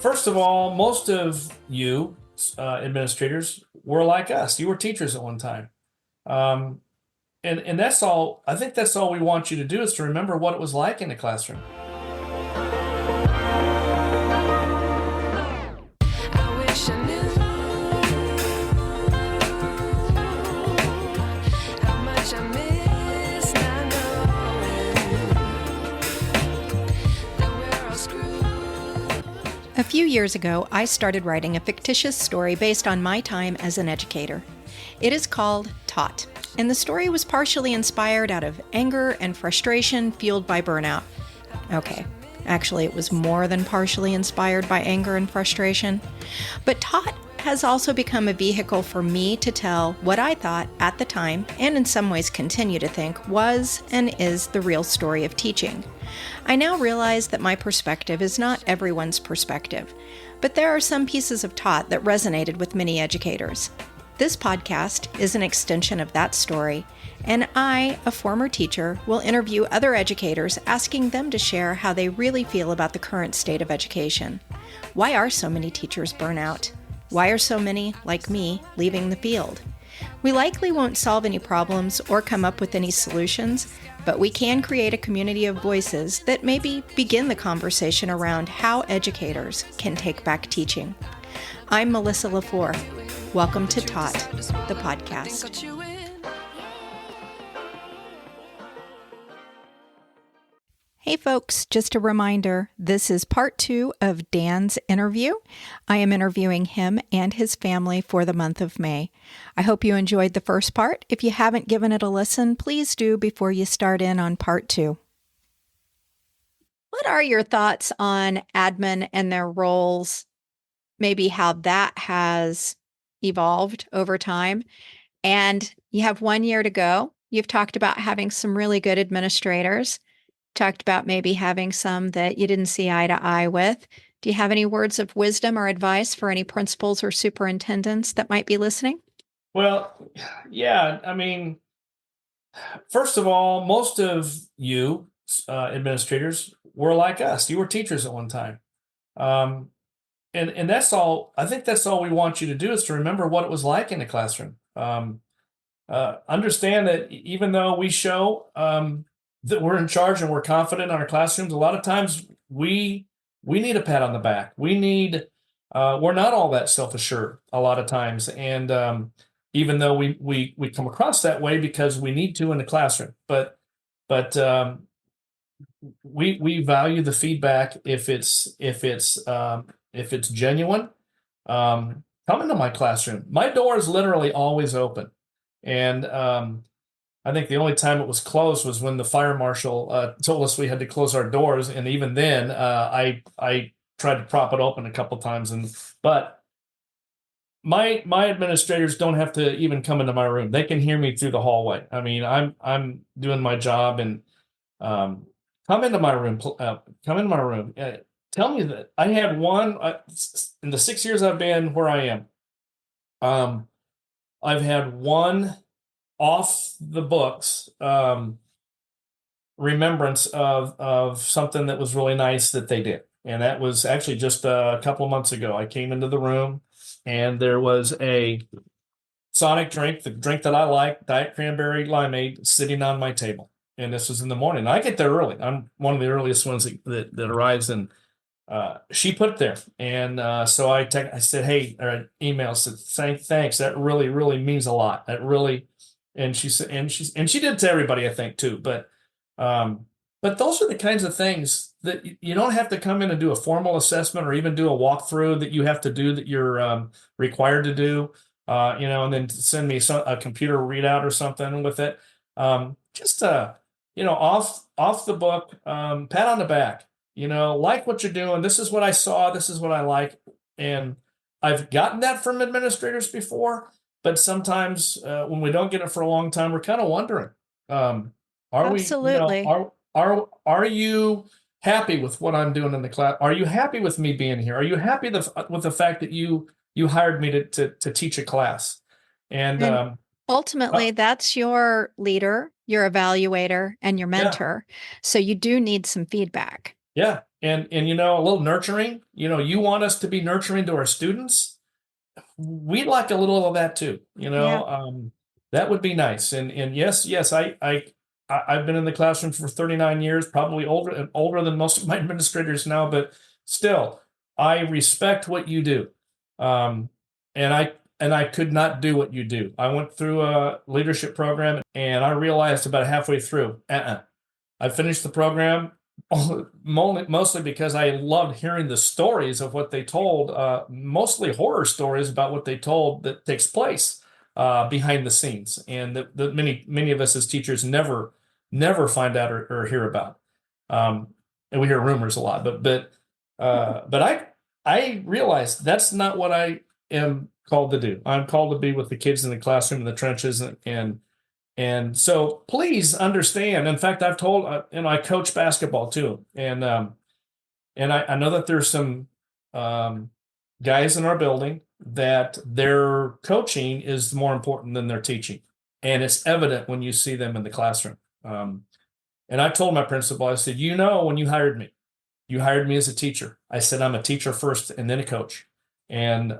First of all, most of you administrators were like us. You were teachers at one time. Um, and that's all. I think that's all we want you to do is to remember what it was like in the classroom. I wish I knew how much I miss not knowing that we're all screwed. A few years ago, I started writing a fictitious story based on my time as an educator. It is called Taught, and the story was partially inspired out of anger and frustration fueled by burnout. Okay, actually, it was more than partially inspired by anger and frustration. But Taught has also become a vehicle for me to tell what I thought at the time, and in some ways continue to think, was and is the real story of teaching. I now realize that my perspective is not everyone's perspective, but there are some pieces of Taught that resonated with many educators. This podcast is an extension of that story, and I, a former teacher, will interview other educators asking them to share how they really feel about the current state of education. Why are so many teachers burn out? Why are so many, like me, leaving the field? We likely won't solve any problems or come up with any solutions, but we can create a community of voices that maybe begin the conversation around how educators can take back teaching. I'm Melissa LaFleur. Welcome to Taught, the podcast. Hey folks, just a reminder, this is part 2 of Dan's interview. I am interviewing him and his family for the month of May. I hope you enjoyed the first part. If you haven't given it a listen, please do before you start in on part 2. What are your thoughts on admin and their roles, maybe how that has evolved over time? And you have 1 year to go. You've talked about having some really good administrators. Talked about maybe having some that you didn't see eye to eye with. Do you have any words of wisdom or advice for any principals or superintendents that might be listening? Well, yeah, I mean, first of all, most of you administrators were like us. You were teachers at one time. Um, and that's all. I think that's all we want you to do is to remember what it was like in the classroom. Understand that even though we show that we're in charge and we're confident in our classrooms, a lot of times we need a pat on the back. We're not all that self-assured a lot of times, and even though we come across that way because we need to in the classroom, but we value the feedback if it's genuine. Come into my classroom. My door is literally always open, and I think the only time it was closed was when the fire marshal told us we had to close our doors, and even then, I tried to prop it open a couple times, but my administrators don't have to even come into my room. They can hear me through the hallway. I mean, I'm doing my job, and come into my room. Come into my room. Tell me that I had one in the 6 years I've been where I am. I've had one off the books remembrance of something that was really nice that they did, and that was actually just a couple of months ago. I came into the room, and there was a Sonic drink, the drink that I like, Diet Cranberry Limeade, sitting on my table. And this was in the morning. I get there early. I'm one of the earliest ones that arrives, and she put it there. And so I said, hey, or email said, thanks. That really, really means a lot. That really, and she said, and she did to everybody, I think, too. But those are the kinds of things that you don't have to come in and do a formal assessment or even do a walkthrough that you have to do, that you're required to do, and then send me a computer readout or something with it. Just off the book, pat on the back, like what you're doing. This is what I saw. This is what I like. And I've gotten that from administrators before, but sometimes when we don't get it for a long time, we're kind of wondering, are Absolutely. are you happy with what I'm doing in the class? Are you happy with me being here? Are you happy with the fact that you hired me to teach a class? And ultimately, that's your leader, your evaluator, and your yeah, mentor. So you do need some feedback. yeah, and a little nurturing. You want us to be nurturing to our students. We'd like a little of that too. Yeah. That would be nice. And yes, I've been in the classroom for 39 years, probably older than most of my administrators now, but still, I respect what you do. And I could not do what you do. I went through a leadership program, and I realized about halfway through, I finished the program mostly because I loved hearing the stories of what they told, mostly horror stories about what they told that takes place behind the scenes, and that many of us as teachers never find out or hear about. And we hear rumors a lot, but I realized that's not what I am called to do. I'm called to be with the kids in the classroom, in the trenches, and so please understand. In fact, I've told I coach basketball too, and I know that there's some guys in our building that their coaching is more important than their teaching, and it's evident when you see them in the classroom. And I told my principal, I said, when you hired me as a teacher. I said I'm a teacher first and then a coach, and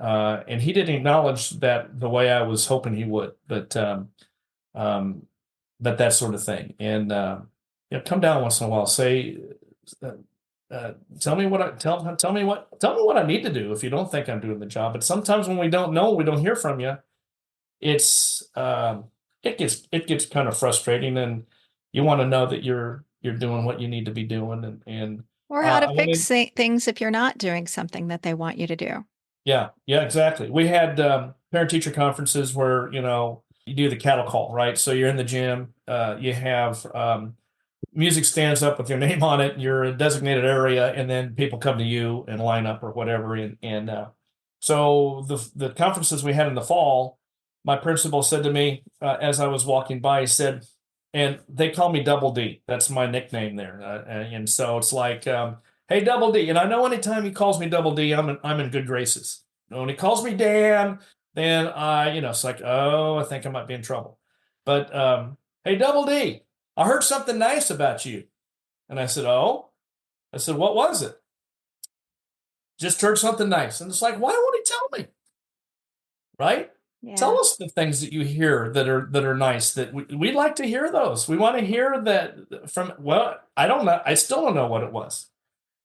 he didn't acknowledge that the way I was hoping he would, but that sort of thing. And come down once in a while. Say, tell me what I need to do if you don't think I'm doing the job. But sometimes when we don't know, we don't hear from you. It gets kind of frustrating, and you want to know that you're doing what you need to be doing, and Or how to I fix wanted. things if you're not doing something that they want you to do. Yeah, yeah, exactly. We had parent teacher conferences where you do the cattle call, right? So you're in the gym, you have music stands up with your name on it. You're in a designated area, and then people come to you and line up or whatever. And so the conferences we had in the fall, my principal said to me as I was walking by, he said, and they call me Double D. That's my nickname there, and so it's like, hey, Double D. And I know anytime he calls me Double D, I'm in good graces. When he calls me Dan, then it's like, oh, I think I might be in trouble. But hey, Double D. I heard something nice about you. And I said, oh? I said, what was it? Just heard something nice. And it's like, why won't he tell me? Right? Yeah. Tell us the things that you hear that are nice, that we'd like to hear those. We want to hear that I don't know. I still don't know what it was.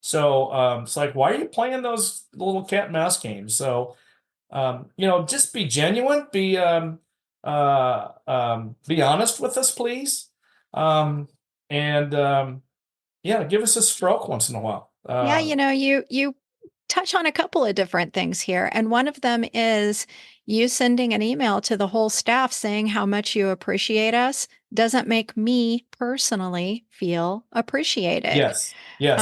So it's like, why are you playing those little cat and mouse games? So, just be genuine, be honest with us, please. And yeah, give us a stroke once in a while. Yeah, you touch on a couple of different things here, and one of them is you sending an email to the whole staff saying how much you appreciate us doesn't make me personally feel appreciated. Yes, yes,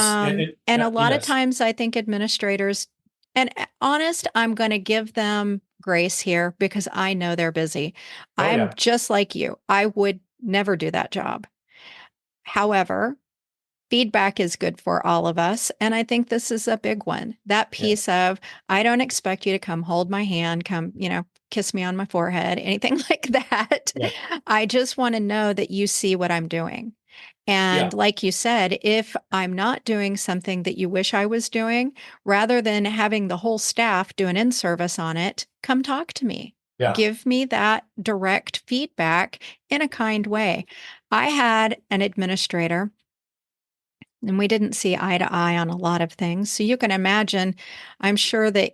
And a lot of yes. times I think administrators, and honest, I'm going to give them grace here because I know they're busy. Oh I'm yeah, just like you. I would never do that job. However, feedback is good for all of us. And I think this is a big one. That yeah, piece of, I don't expect you to come hold my hand, come, kiss me on my forehead, anything like that. yeah, I just want to know that you see what I'm doing. yeah, And like you said, if I'm not doing something that you wish I was doing, rather than having the whole staff do an in service on it, come talk to me. yeah. Give me that direct feedback in a kind way. I had an administrator and we didn't see eye to eye on a lot of things. So you can imagine, I'm sure that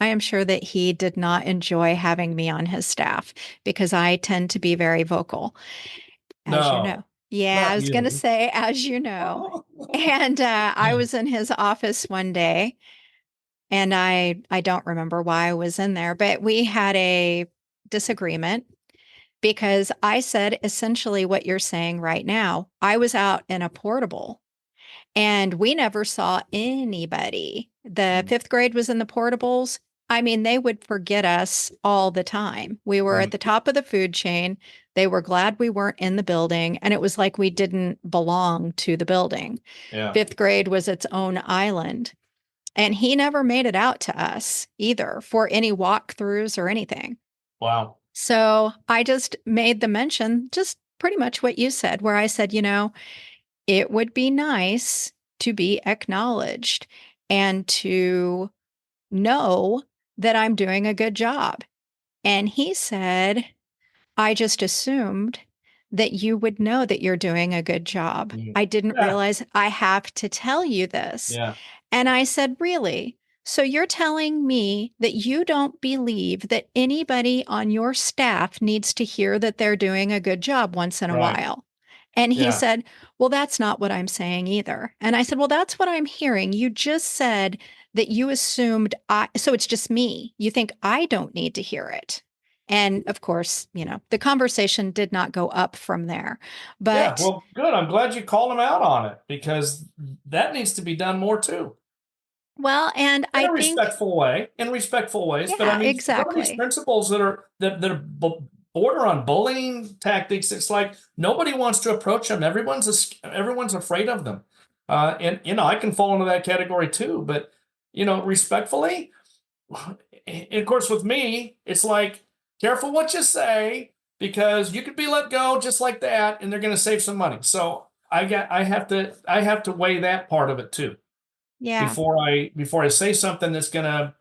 I am sure that he did not enjoy having me on his staff because I tend to be very vocal, as you know. No, Yeah, I not was going to you. say, as you know. And I was in his office one day, and I don't remember why I was in there, but we had a disagreement because I said essentially what you're saying right now. I was out in a portable and we never saw anybody. The fifth grade was in the portables. I mean, they would forget us all the time. We were at the top of the food chain. They were glad we weren't in the building. And it was like we didn't belong to the building. Yeah. Fifth grade was its own island. And he never made it out to us either for any walkthroughs or anything. Wow. So I just made the mention, just pretty much what you said, where I said, it would be nice to be acknowledged and to know that I'm doing a good job. And he said, I just assumed that you would know that you're doing a good job. Mm. I didn't Yeah. realize I have to tell you this. Yeah. And I said, really? So you're telling me that you don't believe that anybody on your staff needs to hear that they're doing a good job once in a Right. while? And he Yeah. said, well, that's not what I'm saying either. And I said, well, that's what I'm hearing. You just said that you assumed so it's just me. You think I don't need to hear it. And of course, the conversation did not go up from there. Yeah. But Well, good. I'm glad you called him out on it because that needs to be done more too. well, and In I a think, respectful way, in respectful ways. But I yeah, mean, some of these exactly. principles that are border on bullying tactics, it's like nobody wants to approach them. Everyone's afraid of them. And I can fall into that category too. But respectfully, and of course, with me, it's like careful what you say because you could be let go just like that, and they're going to save some money. So I have to weigh that part of it too Yeah, before I say something that's gonna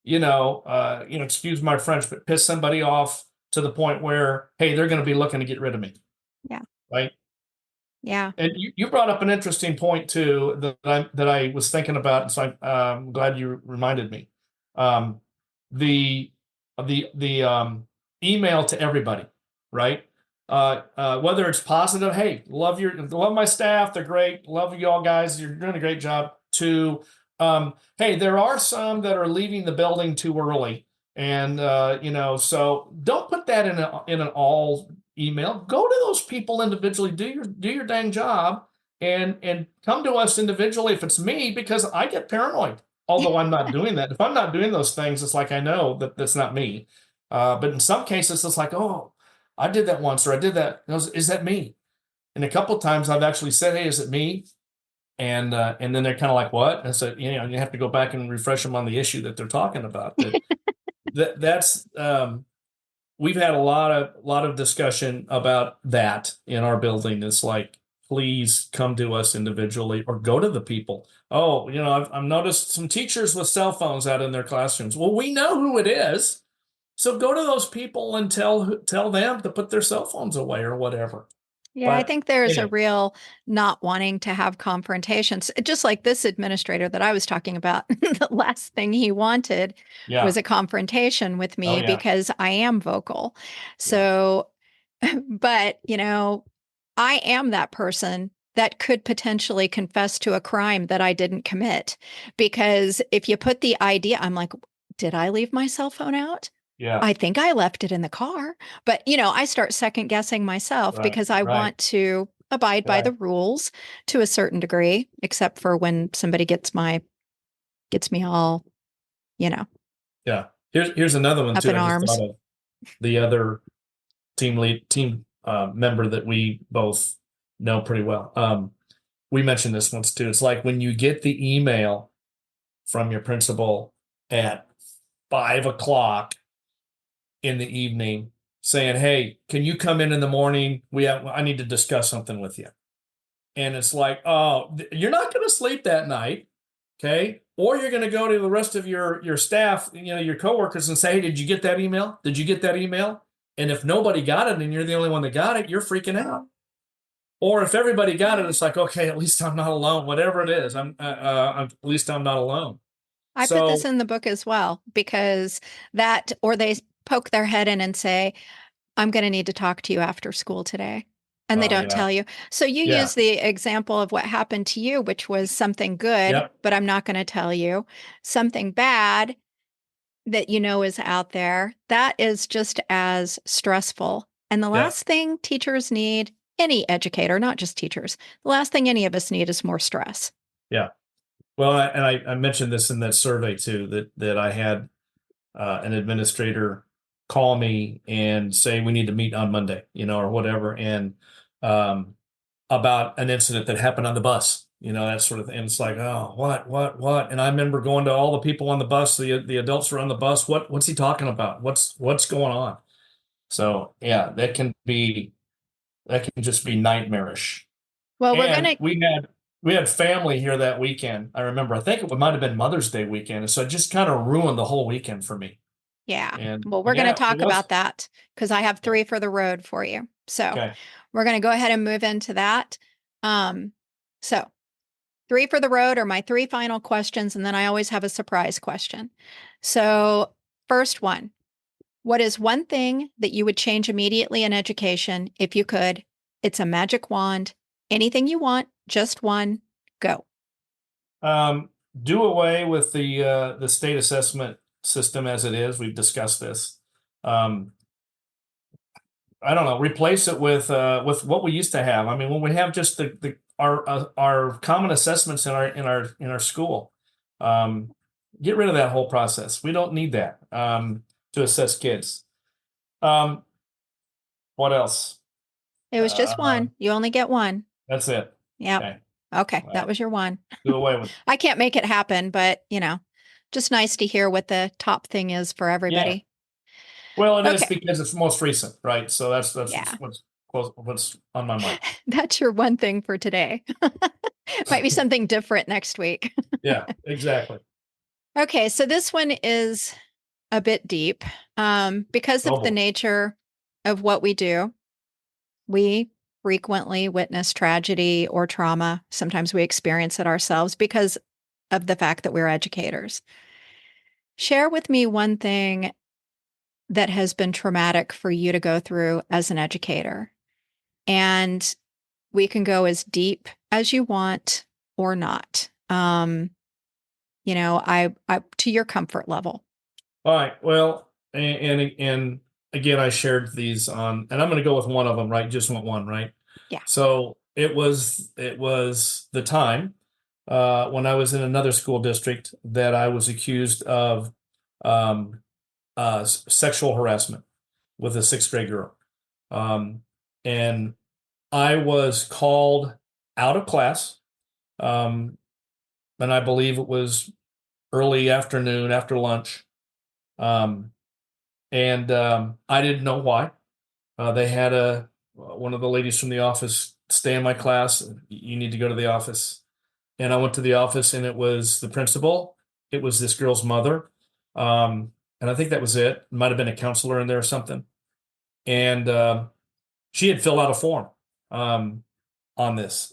excuse my French, but piss somebody off to the point where hey, they're gonna be looking to get rid of me, yeah, right? yeah. And you brought up an interesting point too that I was thinking about, and so I'm glad you reminded me. Um, the the email to everybody, right? Whether it's positive, hey, love my staff, they're great, love you all guys, you're doing a great job. To hey, there are some that are leaving the building too early, and so don't put that in an all email. Go to those people individually, do your dang job, and come to us individually if it's me, because I get paranoid. Although I'm not doing that. If I'm not doing those things, it's like I know that that's not me. But in some cases, it's like, oh, I did that once, or I did that. Is that me? And a couple of times I've actually said, hey, is it me? And then they're kind of like, what? And so you have to go back and refresh them on the issue that they're talking about. That's we've had a lot of discussion about that in our building. It's like, please come to us individually or go to the people. Oh, I've noticed some teachers with cell phones out in their classrooms. Well, we know who it is. So go to those people and tell them to put their cell phones away or whatever. Yeah, I But think there's a anyway, real not wanting to have confrontations. Just like this administrator that I was talking about, the last thing he wanted yeah. was a confrontation with Oh me yeah. because I am vocal. Yeah. So, but, I am that person that could potentially confess to a crime that I didn't commit. Because if you put the idea, I'm like, did I leave my cell phone out? Yeah. I think I left it in the car. But, I start second guessing myself Right. because I Right. want to abide by the Right. rules to a certain degree, except for when somebody gets me all, you know, Yeah. Here's another one up too. in I just thought arms. of the other team member that we both know pretty well. We mentioned this once too. It's like when you get the email from your principal at 5 o'clock in the evening saying, "Hey, can you come in the morning? I need to discuss something with you." And it's like, oh, you're not going to sleep that night, okay? Or you're going to go to the rest of your staff, your coworkers, and say, "Hey, did you get that email? Did you get that email?" And if nobody got it and you're the only one that got it, you're freaking out. Or if everybody got it, it's like, okay, at least I'm not alone. Whatever it is, at least I'm not alone. I put this So, in the book as well because or they poke their head in and say, I'm going to need to talk to you after school today. And they oh don't yeah, tell you. So you yeah, use the example of what happened to you, which was something good, yep, but I'm not going to tell you. Something bad that is out there, that is just as stressful. And the yep, last thing teachers need, any educator, not just teachers, the last thing any of us need is more stress. yeah. Well, I mentioned this in that survey too, that I had an administrator call me and say we need to meet on Monday, or whatever, and um, about an incident that happened on the bus, that sort of thing. And it's like, oh, what? And I remember going to all the people on the bus, the adults were on the bus. What's he talking about? What's going on? So yeah, that can just be nightmarish. Well, we're going And to we had we had family here that weekend. I remember. I think it might have been Mother's Day weekend, and so it just kind of ruined the whole weekend for me. Yeah. Well, And we're going to yeah, it talk was about that because I have three for the road for you. So okay. we're going to go ahead and move into that. Um, so three for the road are my three final questions, and then I always have a surprise question. So, first one, what is one thing that you would change immediately in education if you could? It's a magic wand. Anything you want, just one, go. Um, do away with the state assessment system as it is. We've discussed this. Um, I don't know. Replace it with what we used to have. I mean, when we have just the our common assessments in our school, um, get rid of that whole process. We don't need that to assess kids. Um, what else? It was just Uh, one. You only get one. that's it. Yep. Okay. Okay, All that right. was your one. Do away with it. I can't make it happen, but just nice to hear what the top thing is for Yeah. everybody. Well, it is Okay. because it's most recent, right? So that's Yeah. what's on my mind. That's your one thing for today. Might be something different next week. Yeah, exactly. Okay, so this one is a bit deep. Because of the Noble. nature of what we do, we frequently witness tragedy or trauma. Sometimes we experience it ourselves because of the fact that we're educators. Share with me one thing that has been traumatic for you to go through as an educator. And we can go as deep as you want or not. I to your comfort level. All right. Well, and again, I shared these on, and I'm going to go with one of them, right? Just want one, right? Yeah. So it was the time when I was in another school district that I was accused of um, sexual harassment with a sixth grade girl, and I was called out of class, um, and I believe it was early afternoon after lunch. Um, and I didn't know why. They had one of the ladies from the office stay in my class. You need to go to the office, and I went to the office, and it was the principal. It was this girl's mother, and I think that was it. Might have been a counselor in there or something. And she had filled out a form on this,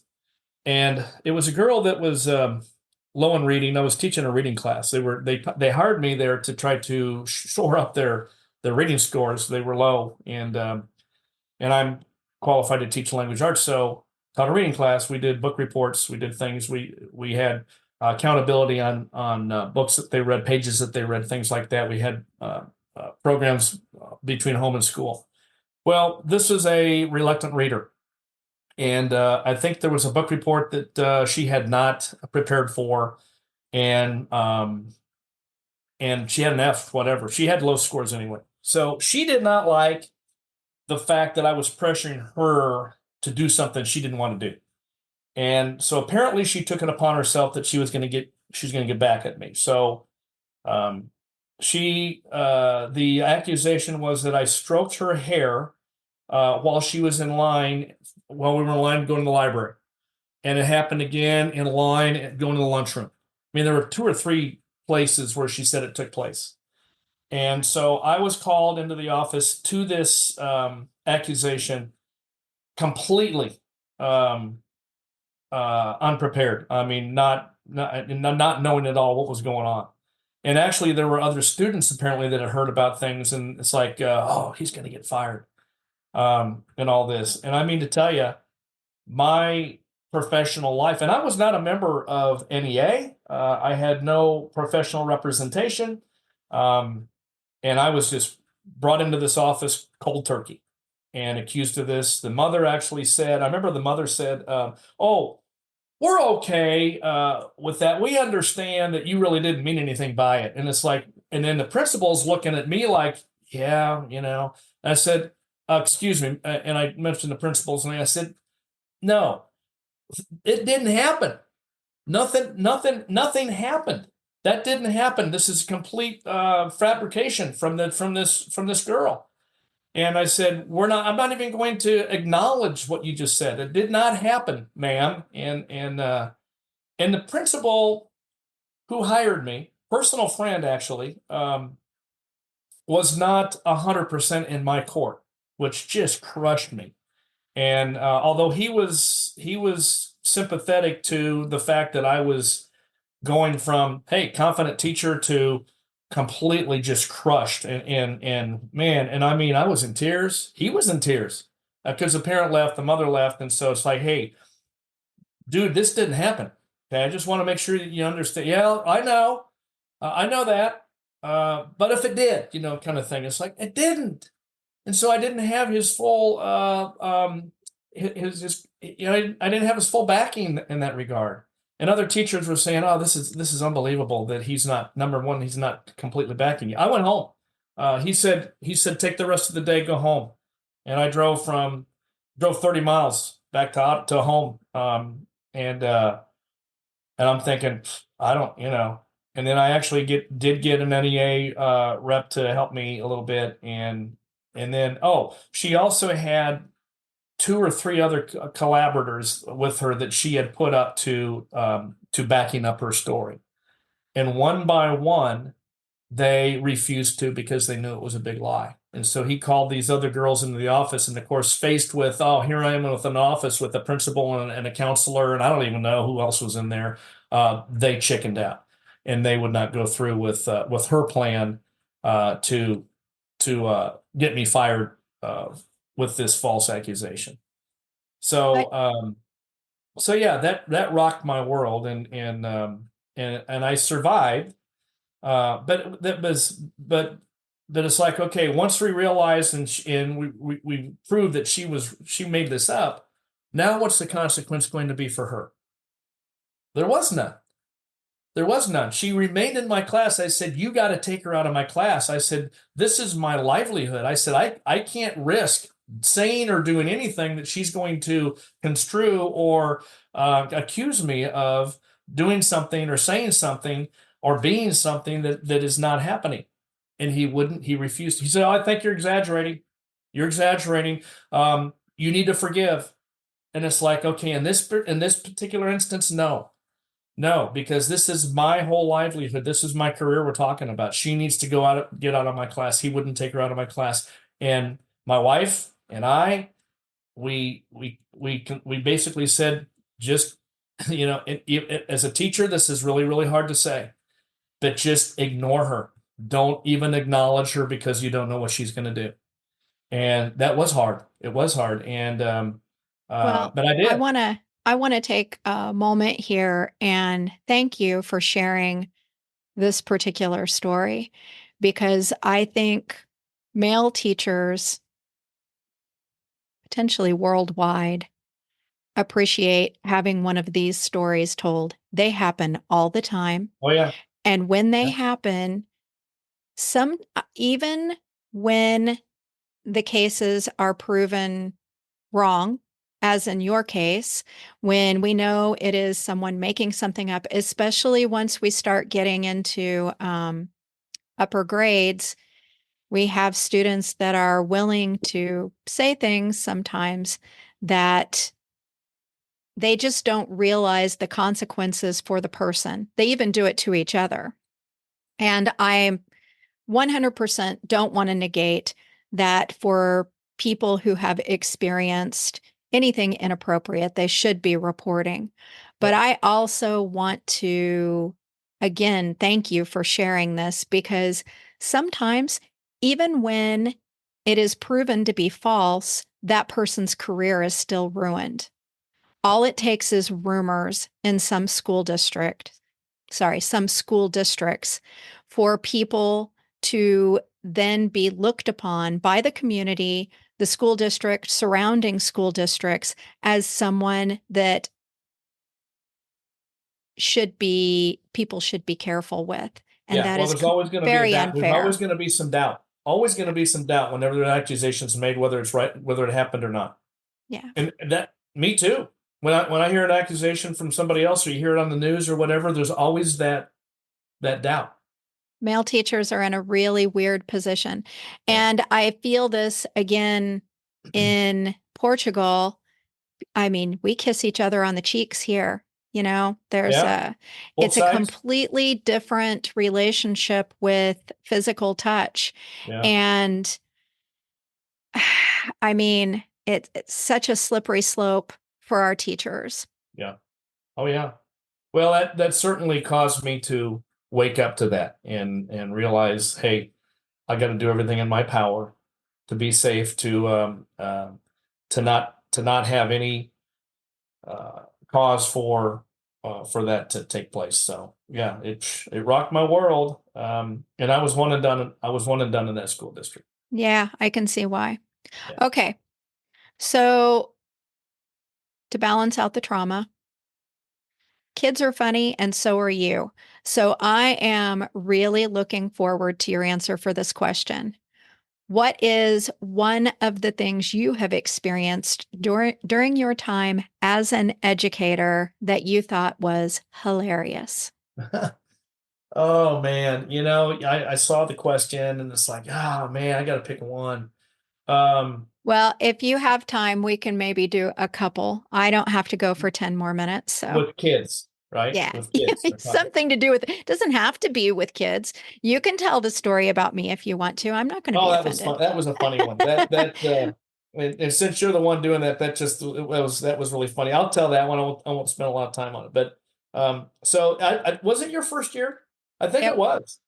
and it was a girl that was low in reading. I was teaching a reading class. They hired me there to try to shore up their reading scores. They were low, and I'm qualified to teach language arts. So taught a reading class. We did book reports. We did things. We had accountability on books that they read, pages that they read, things like that. We had programs between home and school. Well, this is a reluctant reader. And I think there was a book report that she had not prepared for, and she had an F, whatever. She had low scores anyway. So she did not like the fact that I was pressuring her to do something she didn't want to do. And so apparently she took it upon herself that she was going to get back at me. So um, the accusation was that I stroked her hair while she was in line, while we were in line going to the library. And it happened again in line going to the lunchroom. I mean, there were two or three places where she said it took place. And so I was called into the office to this accusation completely unprepared. I mean, not knowing at all what was going on. And actually, there were other students apparently that had heard about things, and it's like, oh, he's going to get fired, and all this. And I mean to tell you, my professional life, and I was not a member of NEA. I had no professional representation, and I was just brought into this office cold turkey and accused of this. The mother actually said, I remember the mother said, "Oh, we're okay with that. We understand that you really didn't mean anything by it." And it's like, and then the principal's looking at me like, yeah, I said, excuse me. And I mentioned the principal's name. I said, no, it didn't happen. Nothing happened. That didn't happen. This is complete fabrication from this girl. And I said, I'm not even going to acknowledge what you just said. It did not happen, ma'am. And And the principal who hired me, personal friend actually, was not 100% in my court, which just crushed me. And although he was sympathetic to the fact that I was going from, hey, confident teacher to completely just crushed, and man, and I mean, I was in tears. He was in tears because the parent left, the mother left, and so it's like, hey, dude, this didn't happen. Okay, I just want to make sure that you understand. Yeah, I know that, but if it did, kind of thing. It's like it didn't, and so I didn't have his full, his I didn't have his full backing in that regard. And other teachers were saying, "Oh, this is unbelievable that he's not number one. He's not completely backing you." I went home. He said take the rest of the day, go home, and I drove 30 miles back to home. And and I'm thinking, I don't, and then I actually did get an NEA rep to help me a little bit, and then she also had two or three other collaborators with her that she had put up to backing up her story, and one by one they refused to because they knew it was a big lie. And so he called these other girls into the office, and of course, faced with, oh, here I am with an office with a principal and a counselor, and I don't even know who else was in there. They chickened out, and they would not go through with her plan to get me fired with this false accusation. So so yeah, that rocked my world, and I survived. But that was but it's like, okay, once we realized and we proved that she made this up. Now what's the consequence going to be for her? There was none. There was none. She remained in my class. I said, you got to take her out of my class. I said, this is my livelihood. I said, I can't risk saying or doing anything that she's going to construe or accuse me of doing something or saying something or being something that is not happening. And he refused. He said, oh, I think you're exaggerating. You're exaggerating. You need to forgive. And it's like, okay, in this particular instance, no. No, because this is my whole livelihood. This is my career we're talking about. She needs to get out of my class. He wouldn't take her out of my class. And my wife and I, we basically said, just, as a teacher, this is really, really hard to say, but just ignore her. Don't even acknowledge her because you don't know what she's going to do. And that was hard. It was hard. And, Well, but I I did. want to I want to take a moment here and thank you for sharing this particular story because I think male teachers, potentially worldwide, appreciate having one of these stories told. They happen all the time. Oh yeah. And when they Yeah. happen, even when the cases are proven wrong, as in your case, when we know it is someone making something up, especially once we start getting into upper grades, we have students that are willing to say things sometimes that they just don't realize the consequences for the person. They even do it to each other. And I 100% don't want to negate that for people who have experienced anything inappropriate, they should be reporting. But Yep. I also want to, again, thank you for sharing this because sometimes, even when it is proven to be false, that person's career is still ruined. All it takes is rumors in some school districts for people to then be looked upon by the community, the school district, surrounding school districts as someone that people should be careful with. And Yeah, that well, is there's always going to be a very doubt. There's always unfair. going to be some doubt. Always going to be some doubt whenever an accusation is made, whether it's right, whether it happened or not. Yeah. And that, me too. When I hear an accusation from somebody else, or you hear it on the news or whatever, there's always that doubt. Male teachers are in a really weird position. Yeah. And I feel this again in Portugal. I mean, we kiss each other on the cheeks here. You know, Yeah. Both it's a sides. completely different relationship with physical touch. Yeah. And I mean, it's such a slippery slope for our teachers. Yeah. Oh yeah. Well, that certainly caused me to wake up to that and realize, hey, I got to do everything in my power to be safe, to not have any cause for that to take place. So yeah, it rocked my world. And I was one and done. I was one and done in that school district. Yeah, I can see why. Yeah. Okay. So to balance out the trauma, kids are funny and so are you. So I am really looking forward to your answer for this question. What is one of the things you have experienced during your time as an educator that you thought was hilarious? Oh man, I saw the question and it's like, oh man, I got to pick one. Um, Well, if you have time, we can maybe do a couple. I don't have to go for 10 more minutes, so. with kids, right? Yeah, With kids, we're talking. something to do with it. Doesn't have to be with kids. You can tell the story about me if you want to. I'm not going to Oh, be that was fun. offended. That was a funny one. And since you're the one doing that, that was really funny. I'll tell that one. I won't spend a lot of time on it. But so was it your first year? I think it It was.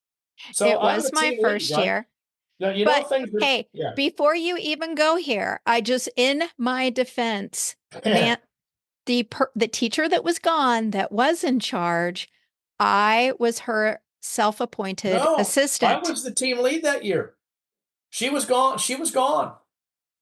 So it I'm was the my team lead, first right? year. Now But things are hey, before you even go here, I just in my defense, yeah. man, the teacher that was gone that was in charge, I was her self-appointed No, I assistant. was the team lead that year. She was gone. She was gone.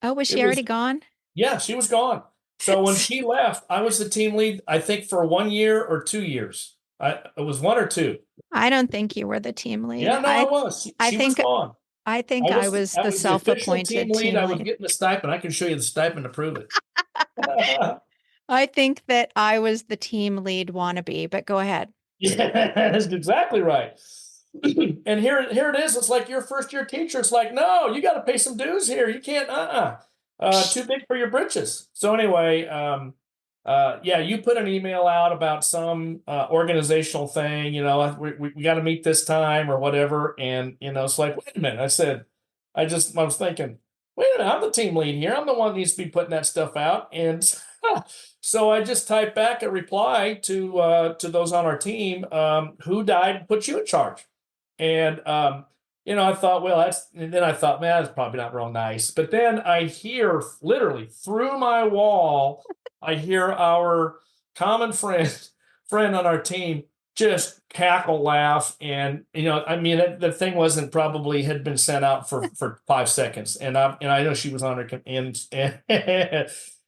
Oh, was It she already was gone? Yeah, she was gone. So when she left, I was the team lead, I think for 1 year or 2 years. It was one or two. I don't think you were the team lead. Yeah, no, I was. I she was think gone. I think I was I the was the official team self-appointed lead. team I was lead. getting the stipend. I can show you the stipend to prove it. I think that I was the team lead wannabe, but go ahead. Yeah, that's exactly right. And here it is. It's like your first year teacher. It's like, no, you got to pay some dues here. You can't, too big for your britches. So anyway, yeah, you put an email out about some organizational thing, we got to meet this time or whatever. And, it's like, wait a minute. I was thinking, wait a minute, I'm the team lead here. I'm the one that needs to be putting that stuff out. And so I just typed back a reply to those on our team, who died, put you in charge. And I thought, well, and then I thought, man, that's probably not real nice. But then I hear literally through my wall, I hear our common friend on our team just cackle, laugh, and I mean, the thing wasn't probably had been sent out for 5 seconds, and I know she was on her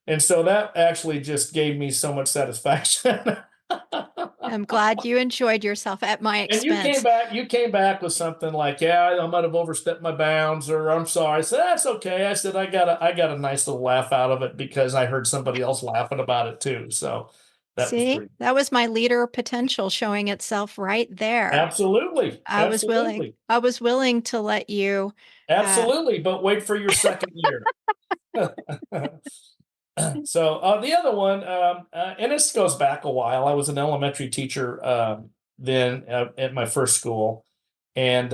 and so that actually just gave me so much satisfaction. I'm glad you enjoyed yourself at my And expense. you came back with something like, yeah, I might have overstepped my bounds, or I'm sorry. I said, that's okay. I said, I got a nice little laugh out of it because I heard somebody else laughing about it too. So that was See, pretty. that was my leader potential showing itself right there. Absolutely. Absolutely. I was willing to let you uh, Absolutely. But wait for your second year. So the other one, and this goes back a while. I was an elementary teacher then at my first school, and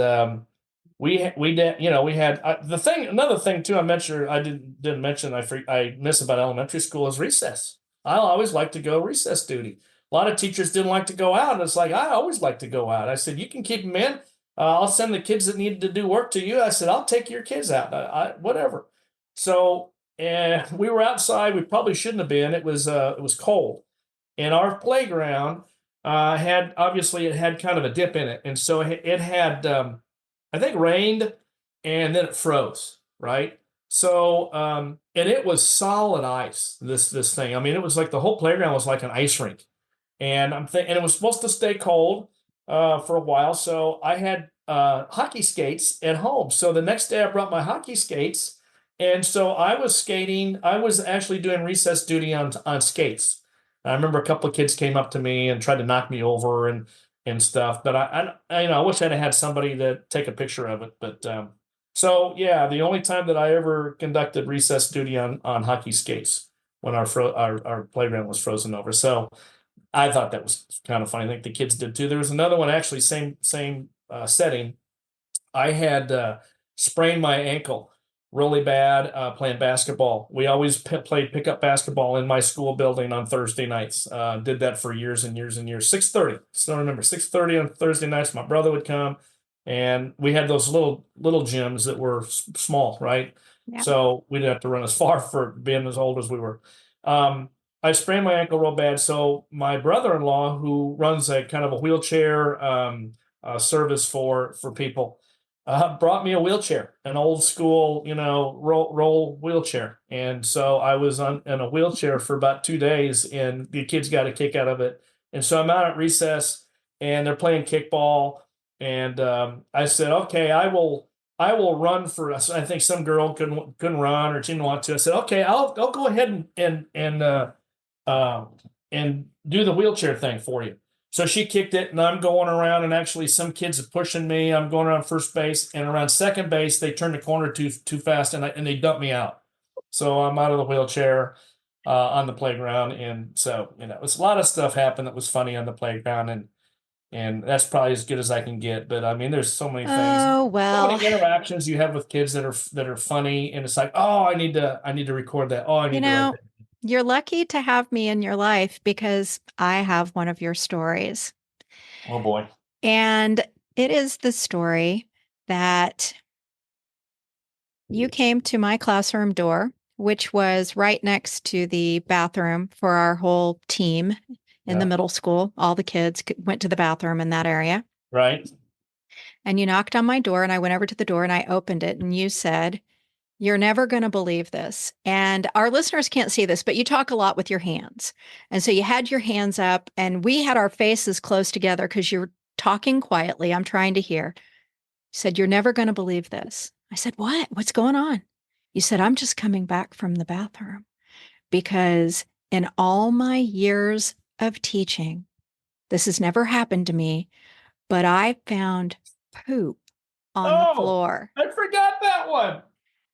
we did we had the thing. Another thing too, I mentioned I didn't mention I miss about elementary school is recess. I always like to go recess duty. A lot of teachers didn't like to go out, and it's like I always like to go out. I said you can keep them in. I'll send the kids that needed to do work to you. I said I'll take your kids out. Whatever. So and we were outside. We probably shouldn't have been. It was cold, and our playground had obviously it had kind of a dip in it, and so it had I think rained, and then it froze, right? So and it was solid ice. This thing. I mean, it was like the whole playground was like an ice rink, and and it was supposed to stay cold for a while. So I had hockey skates at home. So the next day I brought my hockey skates, and so I was skating. I was actually doing recess duty on skates. I remember a couple of kids came up to me and tried to knock me over and stuff. But I wish I'd had somebody to take a picture of it. But so yeah, the only time that I ever conducted recess duty on hockey skates when our playground was frozen over. So I thought that was kind of funny. I think the kids did too. There was another one, actually, same setting. I had sprained my ankle really bad playing basketball. We always played pickup basketball in my school building on Thursday nights. Did that for years and years and years. 6:30. Still remember 6:30 on Thursday nights. My brother would come, and we had those little gyms that were small, right? Yeah. So we didn't have to run as far for being as old as we were. I sprained my ankle real bad. So my brother-in-law, who runs a kind of a wheelchair service for people, brought me a wheelchair, an old school, roll wheelchair. And so I was in a wheelchair for about 2 days, and the kids got a kick out of it. And so I'm out at recess, and they're playing kickball. And I said, okay, I will run for us. I think some girl couldn't run or she didn't want to. I said, okay, I'll go ahead and do the wheelchair thing for you. So she kicked it, and I'm going around, and actually some kids are pushing me. I'm going around first base, and around second base, they turned the corner too fast, and they dumped me out. So I'm out of the wheelchair on the playground, and so it's a lot of stuff happened that was funny on the playground, and that's probably as good as I can get. But I mean, there's so many things, Oh, so well, many interactions you have with kids that are funny, and it's like, oh, I need to record that. Oh, I need to write that. you're lucky to have me in your life because I have one of your stories. Oh boy. And it is the story that you came to my classroom door, which was right next to the bathroom for our whole team in the Yeah. middle school. All the kids went to the bathroom in that area. Right. And you knocked on my door, and I went over to the door and I opened it, and you said, "You're never going to believe this." And our listeners can't see this, but you talk a lot with your hands. And so you had your hands up, and we had our faces close together because you're talking quietly. I'm trying to hear. You said, "You're never going to believe this." I said, "What? What's going on?" You said, "I'm just coming back from the bathroom because in all my years of teaching, this has never happened to me, but I found poop on the Oh, floor." I forgot that one.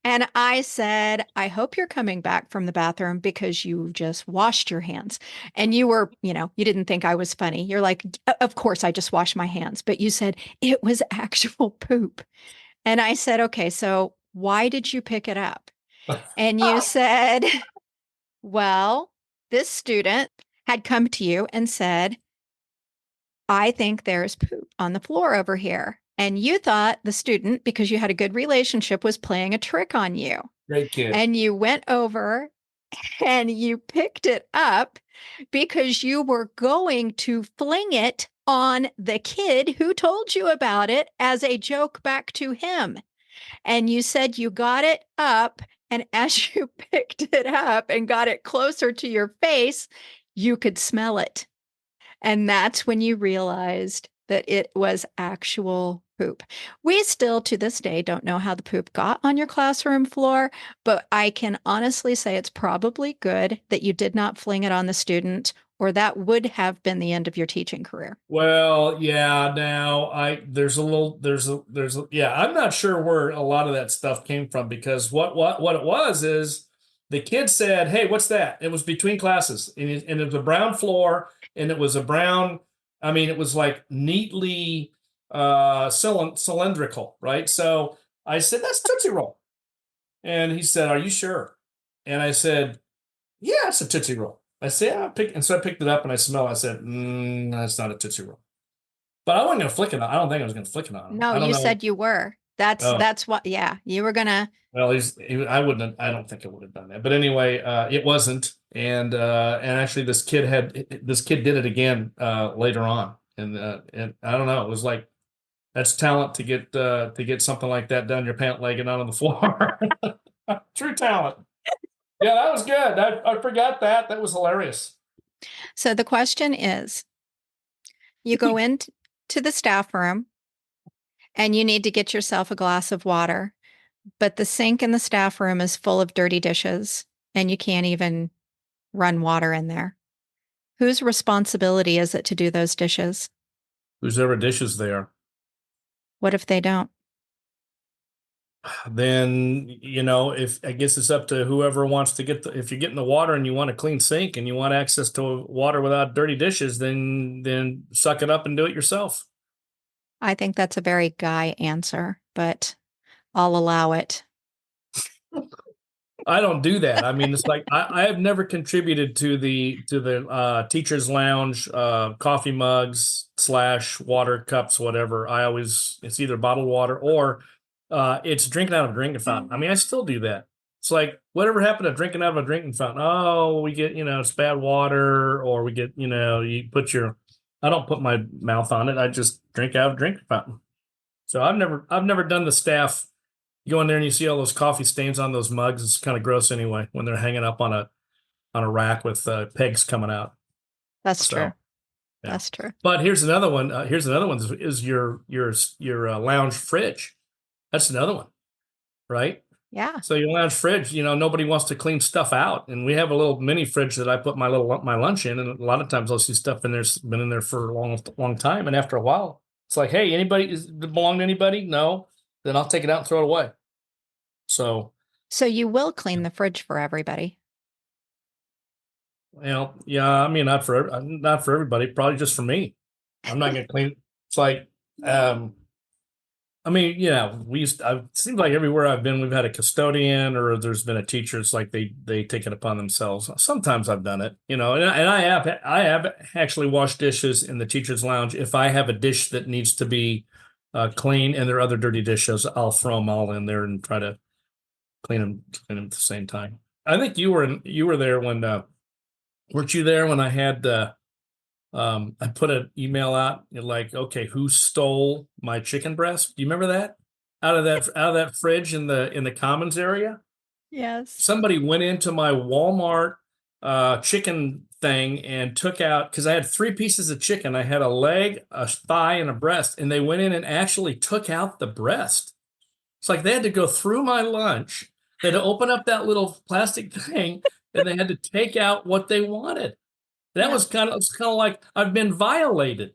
And I said, "I hope you're coming back from the bathroom because you just washed your hands." And you were, you didn't think I was funny. You're like, "Of course, I just washed my hands." But you said it was actual poop. And I said, "Okay, so why did you pick it up?" And you said, "Well, this student had come to you and said, 'I think there's poop on the floor over here.' And you thought the student, because you had a good relationship, was playing a trick on you. Great kid. And you went over and you picked it up because you were going to fling it on the kid who told you about it as a joke back to him. And you said you got it up, and as you picked it up and got it closer to your face, you could smell it. And that's when you realized that it was actual poop. We still, to this day, don't know how the poop got on your classroom floor, but I can honestly say it's probably good that you did not fling it on the student, or that would have been the end of your teaching career. Well, yeah, now yeah, I'm not sure where a lot of that stuff came from, because what it was is the kid said, "Hey, what's that?" It was between classes, and it was a brown floor, and it was a brown, I mean, it was like neatly cylindrical, right? So I said, "That's Tootsie Roll." And he said, "Are you sure?" And I said, "Yeah, it's a Tootsie Roll." I said, and so I picked it up and I smelled it. I said, "That's not a Tootsie Roll." But I wasn't gonna flick it on. I don't think I was gonna flick it on him. No, I don't you know. said you were. Oh, That's what, yeah, you were gonna. well, I wouldn't have, I don't think I would have done that. But anyway, it wasn't. And actually this kid did it again later on. And I don't know, it was like, that's talent to get something like that down your pant leg and out on the floor. True talent. Yeah, that was good. I forgot that. That was hilarious. So the question is, you go into the staff room and you need to get yourself a glass of water, but the sink in the staff room is full of dirty dishes and you can't even run water in there. Whose responsibility is it to do those dishes? Whose ever dishes they are. What if they don't? then if I guess it's up to whoever wants to if you're getting the water and you want a clean sink and you want access to water without dirty dishes, then suck it up and do it yourself. I think that's a very guy answer, but I'll allow it. I don't do that. I mean, it's like I have never contributed to the teachers lounge coffee mugs / water cups, whatever. It's either bottled water or it's drinking out of a drinking fountain. I mean, I still do that. It's like whatever happened to drinking out of a drinking fountain? Oh, we get it's bad water, or we get you put your. I don't put my mouth on it. I just drink out of a drinking fountain. So I've never done the staff. You go in there and you see all those coffee stains on those mugs. It's kind of gross anyway when they're hanging up on a rack with pegs coming out. That's So, true. yeah. That's true. But here's another one. Is your lounge fridge. That's another one, right? Yeah. So your lounge fridge, nobody wants to clean stuff out, and we have a little mini fridge that I put my lunch in, and a lot of times I'll see stuff in there's been in there for a long time, and after a while, it's like, hey, does it belong to anybody? No, then I'll take it out and throw it away. So you will clean the fridge for everybody. yeah, I mean, not for everybody, probably just for me. I'm not gonna clean. It's like, I mean, it seems like everywhere I've been, we've had a custodian or there's been a teacher. It's like they take it upon themselves. Sometimes I've done it, and I have actually washed dishes in the teacher's lounge. If I have a dish that needs to be clean and there are other dirty dishes, I'll throw them all in there and try to clean them at the same time. I think you were there when weren't you there when I had I put an email out like, okay, who stole my chicken breast? Do you remember that? Out of that fridge in the commons area? Yes. Somebody went into my Walmart chicken thing and took out, because I had 3 pieces of chicken. I had a leg, a thigh, and a breast, and they went in and actually took out the breast. It's like they had to go through my lunch. They had to open up that little plastic thing, and they had to take out what they wanted. That was kind of like I've been violated.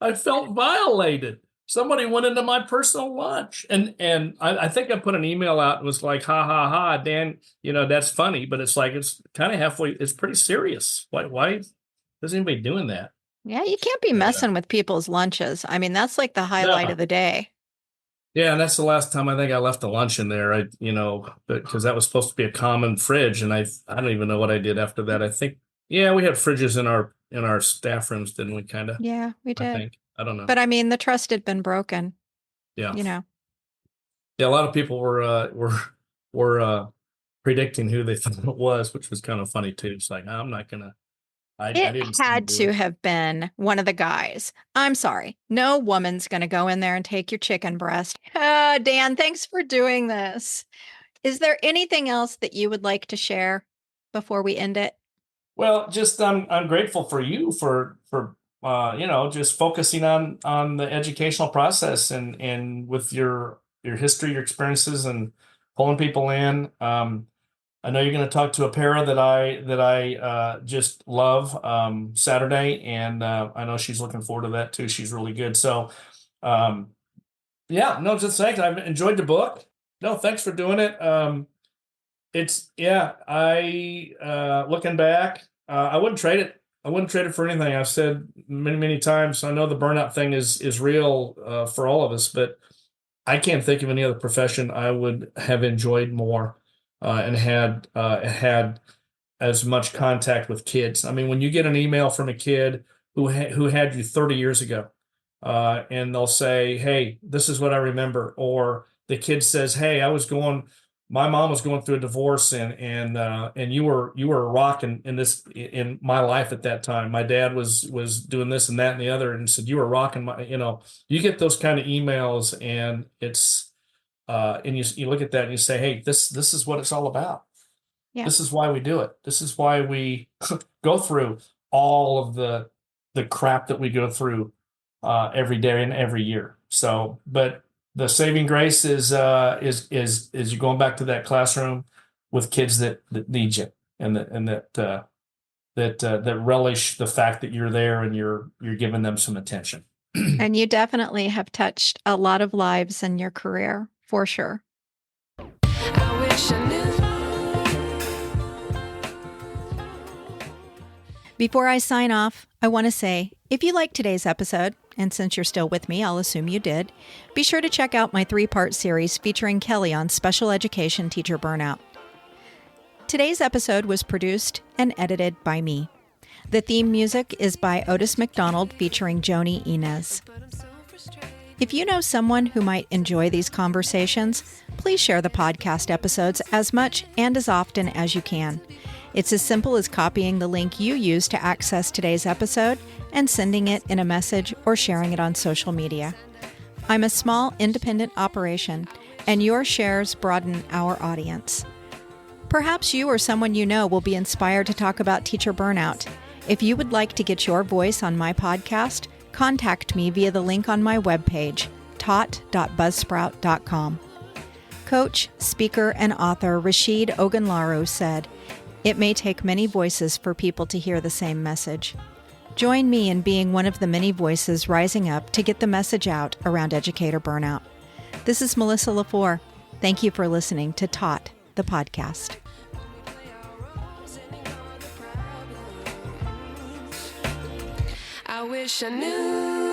I felt violated. Somebody went into my personal lunch, and I think I put an email out and was like, ha ha ha, Dan, that's funny, but it's like it's kind of halfway. It's pretty serious. Why is anybody doing that? Yeah, you can't be messing with people's lunches. I mean, that's like the highlight of the day. Yeah, and that's the last time I think I left a lunch in there. Because that was supposed to be a common fridge, and I don't even know what I did after that. I think, yeah, we had fridges in our staff rooms, didn't we? Kind of. Yeah, we did. I think. I don't know. But I mean, the trust had been broken. Yeah. Yeah, a lot of people were predicting who they thought it was, which was kind of funny too. It's like, I'm not gonna. I didn't had to have been one of the guys. I'm sorry. No woman's going to go in there and take your chicken breast. Dan, thanks for doing this. Is there anything else that you would like to share before we end it? Well, just I'm grateful for you for just focusing on the educational process and with your history, your experiences, and pulling people in. I know you're going to talk to a para that I just love Saturday, and I know she's looking forward to that too. She's really good. So, yeah, no, just thanks. I've enjoyed the book. No, thanks for doing it. Looking back, I wouldn't trade it. I wouldn't trade it for anything. I've said many times. I know the burnout thing is real for all of us, but I can't think of any other profession I would have enjoyed more. And had as much contact with kids. I mean, when you get an email from a kid who had you 30 years ago, and they'll say, "Hey, this is what I remember," or the kid says, "Hey, my mom was going through a divorce, and you were a rock in my life at that time. My dad was doing this and that and the other, and said you were rocking my." You get those kind of emails, and it's. And you look at that and you say, hey, this is what it's all about. Yeah. This is why we do it. This is why we go through all of the crap that we go through every day and every year. So, but the saving grace is you're going back to that classroom with kids that need you and that relish the fact that you're there and you're giving them some attention. And you definitely have touched a lot of lives in your career, for sure. I wish I knew. Before I sign off, I want to say, if you liked today's episode, and since you're still with me, I'll assume you did, be sure to check out my 3-part series featuring Kelly on special education teacher burnout. Today's episode was produced and edited by me. The theme music is by Otis McDonald featuring Joni Inez. But I'm so frustrated. If you know someone who might enjoy these conversations, please share the podcast episodes as much and as often as you can. It's as simple as copying the link you use to access today's episode and sending it in a message or sharing it on social media. I'm a small, independent operation, and your shares broaden our audience. Perhaps you or someone you know will be inspired to talk about teacher burnout. If you would like to get your voice on my podcast, contact me via the link on my webpage, taught.buzzsprout.com. Coach, speaker, and author Rashid Ogunlaru said, "It may take many voices for people to hear the same message." Join me in being one of the many voices rising up to get the message out around educator burnout. This is Melissa LaFleur. Thank you for listening to Taught, the podcast. Play our roles and ignore the problems. I wish I knew.